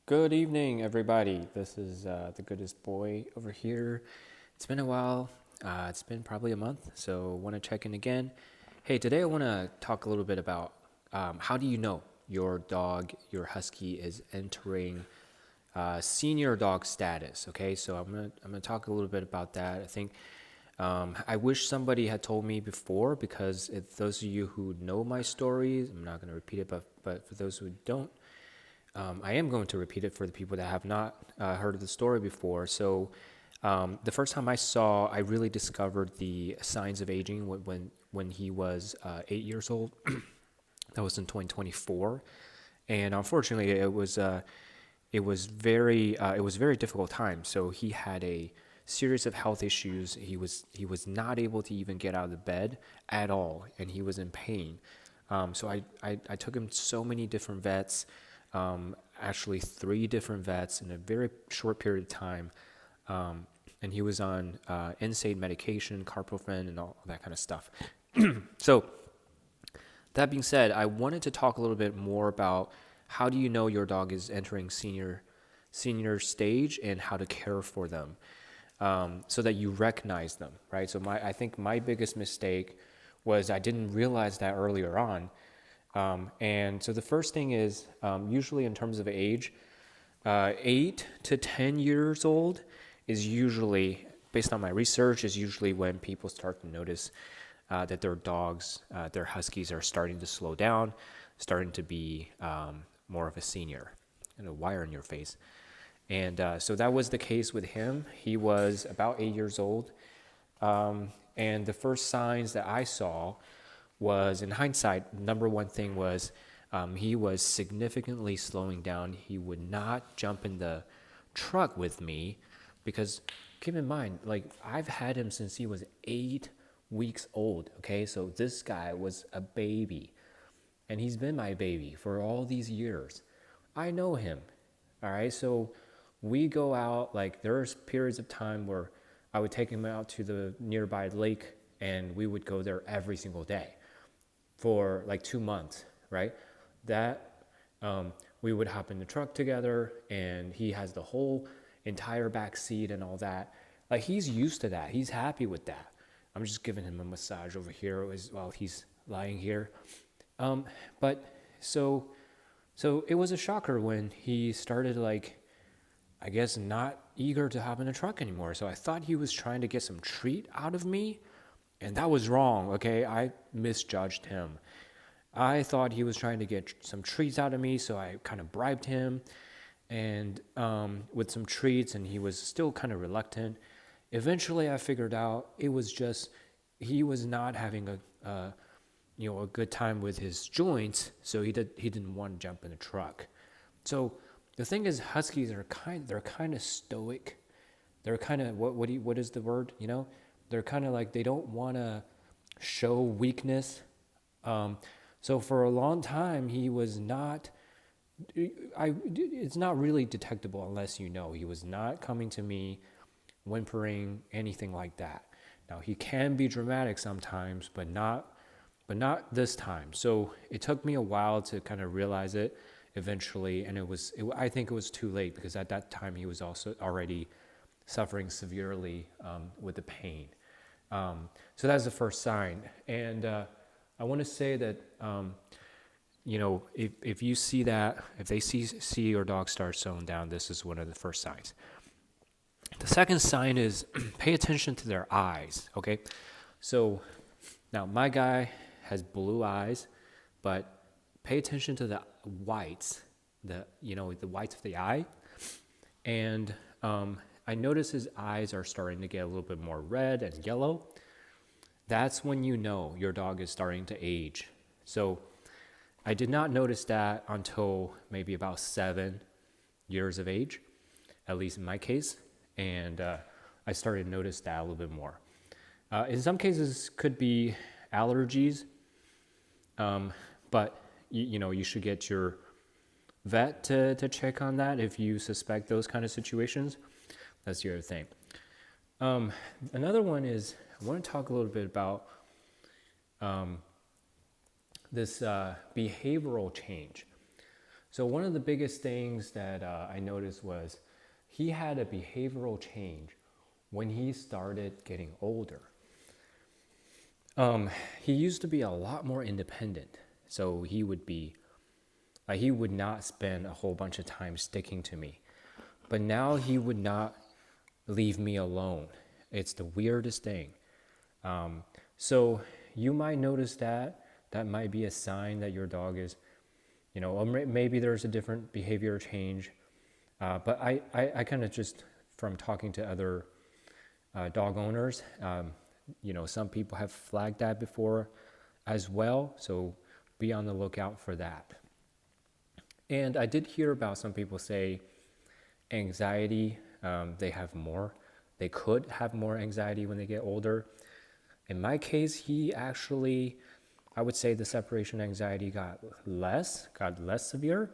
Good evening, everybody. This is the goodest boy over here. It's been a while. It's been probably a month, so want to check in again. Hey, today I want to talk a little bit about how do you know your dog, your husky, is entering senior dog status. Okay, so I'm gonna talk a little bit about that. I think I wish somebody had told me before because if those of you who know my stories, I'm not gonna repeat it, but for those who don't. I am going to repeat it for the people that have not heard of the story before. So, the first time I really discovered the signs of aging when he was 8 years old. That was in 2024, and unfortunately, it was very difficult time. So he had a series of health issues. He was not able to even get out of the bed at all, and he was in pain. So I took him to so many different vets, actually three different vets in a very short period of time. And he was on NSAID medication, carprofen, and all that kind of stuff. So that being said, I wanted to talk a little bit more about how do you know your dog is entering senior stage and how to care for them, so that you recognize them, right? So I think my biggest mistake was I didn't realize that earlier on. And so the first thing is, usually in terms of age, 8 to 10 years old is usually, based on my research, is usually when people start to notice that their dogs, their huskies, are starting to slow down, starting to be more of a senior, and a wire in your face. And so that was the case with him. He was about 8 years old. And the first signs that I saw was, in hindsight, number one thing was he was significantly slowing down. He would not jump in the truck with me because, keep in mind, like, I've had him since he was 8 weeks old, okay? So this guy was a baby, and he's been my baby for all these years. I know him, all right? So we go out, like, there's periods of time where I would take him out to the nearby lake, and we would go there every single day for like 2 months, right? That we would hop in the truck together, and he has the whole entire back seat and all that. Like, he's used to that. He's happy with that. I'm just giving him a massage over here while he's lying here. But so it was a shocker when he started, like, I guess, not eager to hop in the truck anymore. So I thought he was trying to get some treat out of me, and that was wrong, okay? I misjudged him. I thought he was trying to get some treats out of me, so I kind of bribed him and with some treats, and he was still kind of reluctant. Eventually, I figured out it was just he was not having a good time with his joints, so he didn't want to jump in the truck. So the thing is, huskies are kind of stoic. They're kind of what is the word? They're kind of like, they don't want to show weakness. So for a long time, he was not. It's not really detectable unless he was not coming to me, whimpering, anything like that. Now, he can be dramatic sometimes, but not this time. So it took me a while to kind of realize it eventually, and I think it was too late because at that time he was also already suffering severely with the pain. So that's the first sign. And I want to say that, if you see that, if they see your dog start slowing down, this is one of the first signs. The second sign is pay attention to their eyes, okay? So now my guy has blue eyes, but pay attention to the whites, the whites of the eye. And I notice his eyes are starting to get a little bit more red and yellow. That's when you know your dog is starting to age. So I did not notice that until maybe about 7 years of age, at least in my case. And I started to notice that a little bit more. In some cases, could be allergies, but you should get your vet to check on that if you suspect those kind of situations. That's the other thing. Another one is, I want to talk a little bit about this behavioral change. So one of the biggest things that I noticed was he had a behavioral change when he started getting older. He used to be a lot more independent. So he would not spend a whole bunch of time sticking to me. But now he would not leave me alone. It's the weirdest thing. So you might notice that. That might be a sign that your dog is, or maybe there's a different behavior change. But I kind of just, from talking to other dog owners, some people have flagged that before as well. So be on the lookout for that. And I did hear about some people say anxiety, they could have more anxiety when they get older. In my case, I would say the separation anxiety got less severe,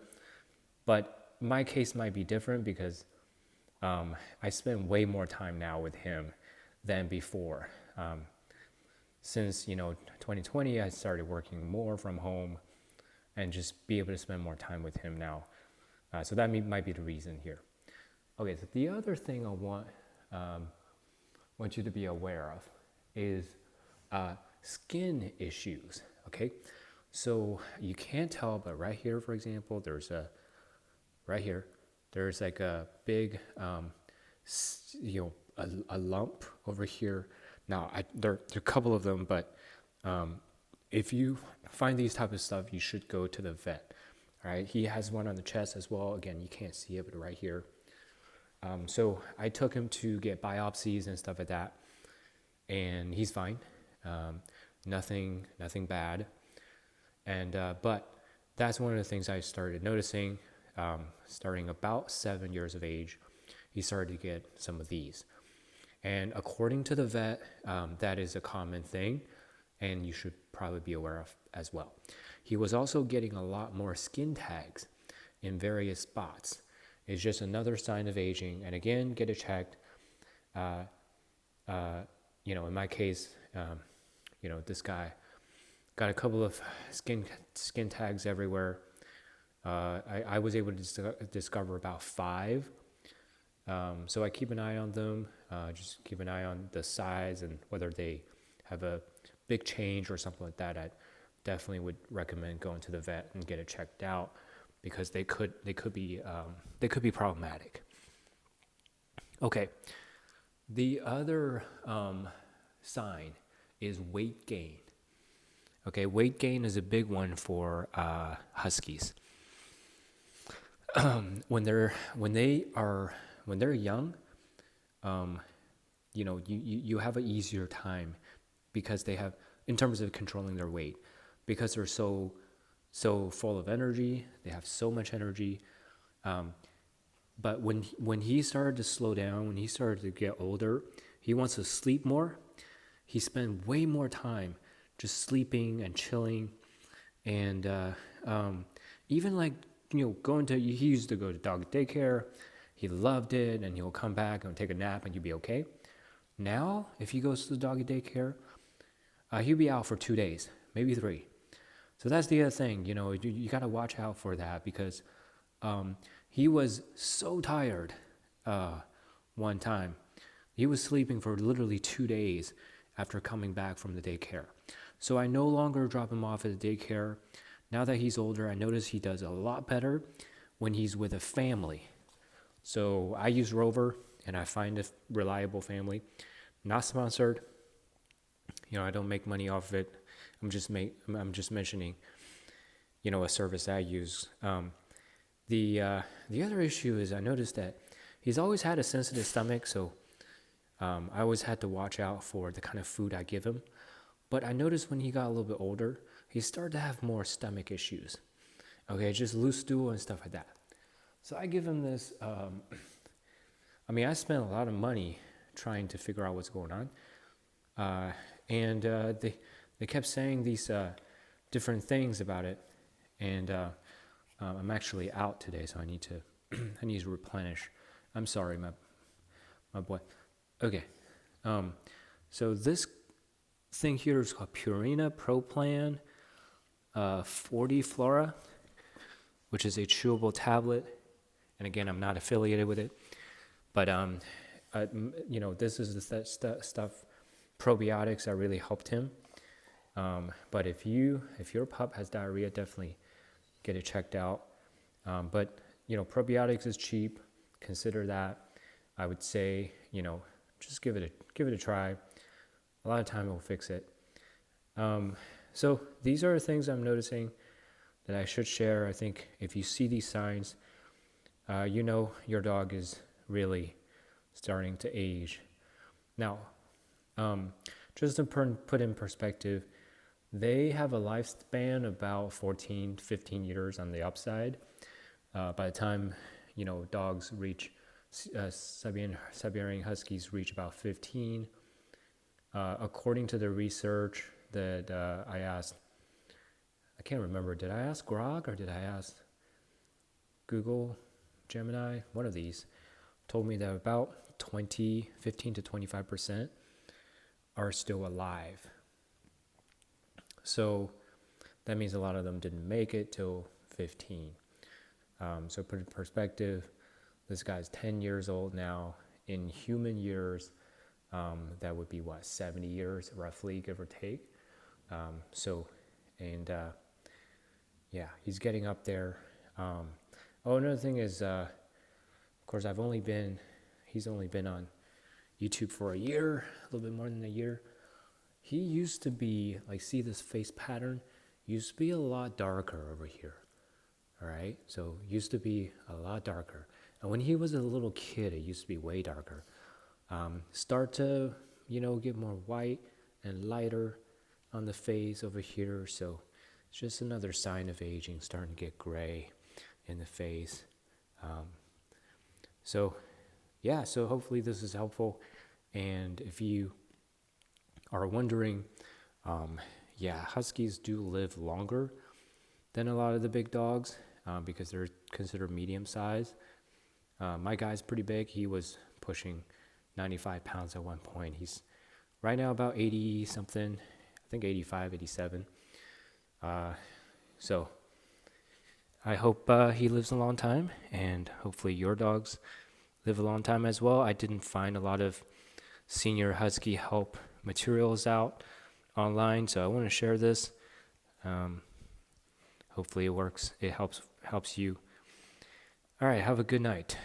but my case might be different because I spend way more time now with him than before. Since 2020, I started working more from home and just be able to spend more time with him now. So that might be the reason here. Okay, so the other thing I want you to be aware of is skin issues. Okay, so you can't tell, but right here, for example, there's like a big, a lump over here. Now, there are a couple of them, but if you find these type of stuff, you should go to the vet. All right, he has one on the chest as well. Again, you can't see it, but right here. So I took him to get biopsies and stuff like that, and he's fine. Nothing bad. And but that's one of the things I started noticing. Starting about 7 years of age, he started to get some of these. And according to the vet, that is a common thing, and you should probably be aware of as well. He was also getting a lot more skin tags in various spots. It's just another sign of aging. And again, get it checked. In my case, this guy got a couple of skin tags everywhere. I was able to discover about 5. So I keep an eye on them. Just keep an eye on the size and whether they have a big change or something like that. I definitely would recommend going to the vet and get it checked out because they could be problematic. Okay, the other sign is weight gain. Okay, weight gain is a big one for Huskies. When they're young, you have an easier time because they have, in terms of controlling their weight, because they're so full of energy. They have so much energy. But when he started to slow down, when he started to get older, he wants to sleep more. He spent way more time just sleeping and chilling, and even like he used to go to dog daycare. He loved it, and he'll come back and take a nap, and you'll be okay. Now, if he goes to the doggy daycare, he'll be out for 2 days, maybe 3. So that's the other thing, you got to watch out for that because he was so tired one time. He was sleeping for literally 2 days after coming back from the daycare. So I no longer drop him off at the daycare. Now that he's older, I notice he does a lot better when he's with a family. So I use Rover, and I find a reliable family. Not sponsored. I don't make money off of it. I'm just mentioning, a service I use. The other issue is I noticed that he's always had a sensitive stomach, so I always had to watch out for the kind of food I give him. But I noticed when he got a little bit older, he started to have more stomach issues. Okay, just loose stool and stuff like that. So I give him this. I spent a lot of money trying to figure out what's going on, and they kept saying these different things about it, and I'm actually out today, so I need to replenish. I'm sorry, my boy. Okay, so this thing here is called Purina Pro Plan 40 Flora. which is a chewable tablet. And again, I'm not affiliated with it, but this is the stuff, probiotics that really helped him. But if your pup has diarrhea, definitely get it checked out. But probiotics is cheap. Consider that. I would say, just give it a try. A lot of time it will fix it. So these are the things I'm noticing that I should share. I think if you see these signs, your dog is really starting to age. Now, just to put in perspective, they have a lifespan about 14 to 15 years on the upside. By the time, dogs reach, Siberian Huskies reach about 15. According to the research that I asked, I can't remember, did I ask Grok or did I ask Google, Gemini? One of these told me that about 15 to 25% are still alive. So that means a lot of them didn't make it till 15. So put in perspective, this guy's 10 years old now. In human years, that would be 70 years roughly, give or take. He's getting up there. Another thing is, of course, he's only been on YouTube for a year, a little bit more than a year. He used to be, see this face pattern, used to be a lot darker over here. All right, so used to be a lot darker. And when he was a little kid, it used to be way darker. Start to, get more white and lighter on the face over here. So it's just another sign of aging, starting to get gray in the face. So hopefully this is helpful. And if you are wondering, Huskies do live longer than a lot of the big dogs because they're considered medium size. My guy's pretty big. He was pushing 95 pounds at one point. He's right now about 80 something, I think 85, 87. So I hope he lives a long time, and hopefully your dogs live a long time as well. I didn't find a lot of senior Husky help materials out online, so I want to share this. Hopefully it works. It helps you. All right, have a good night.